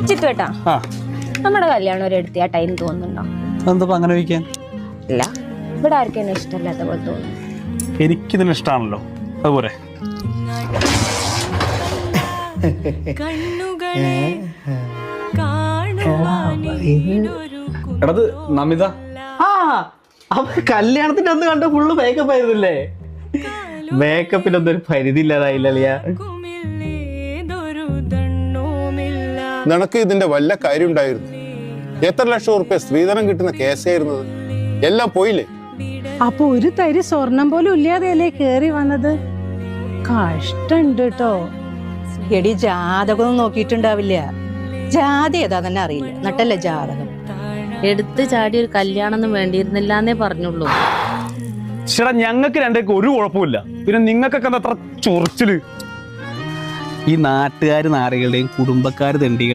ചിത്തുവേട്ടാ, നമ്മുടെ കല്യാണം ഒരു എടുത്തിയ ടൈം തോന്നുന്നുണ്ടോ? എന്താ അങ്ങനെ വയ്ക്കാൻ? ഇല്ല, ഇവിടെ ആർക്കും എന്നെ ഇഷ്ടമല്ലാത്ത പോലെ തോന്നുന്നു. എനിക്കിതിന് ഇഷ്ടമാണല്ലോ, അതുപോലെ. എടത് നമിത, കല്യാണത്തിന്റെ അന്ന് കണ്ട ഫുള്ള് മേക്കപ്പ് ആയിരുന്നില്ലേ? മേക്കപ്പിനൊന്നും ഒരു പരിധി ഇല്ലാതായില്ല. നിനക്ക് ഇതിന്റെ വല്ല കാര്യം ഉണ്ടായിരുന്നു? എത്ര ലക്ഷം ഉറുപ്പ്യ സ്ത്രീധനം കിട്ടുന്ന കേസായിരുന്നത്? എല്ലാം പോയില്ലേ? അപ്പൊ ഒരു തരി സ്വർണം പോലും ഇല്ലാതെയല്ലേ കേറി വന്നത്? കഷ്ടണ്ട് കേട്ടോ. എടി ജാതകം നോക്കിയിട്ടുണ്ടാവില്ല. ജാതി ഏതാ തന്നെ അറിയില്ല, നട്ടല്ലേ ജാതകം. എടുത്ത് ചാടി ഒരു കല്യാണം വേണ്ടിയിരുന്നില്ലാന്നേ പറഞ്ഞുള്ളൂ. ചേട്ടാ, ഞങ്ങൾക്ക് രണ്ടേക്ക് ഒരു കുഴപ്പമില്ല. പിന്നെ നിങ്ങൾക്കൊക്കെ അത്ര ചൊറിച്ചില്. ഈ നാട്ടുകാര് നാറികളുടെയും കുടുംബക്കാര് തെണ്ടികൾ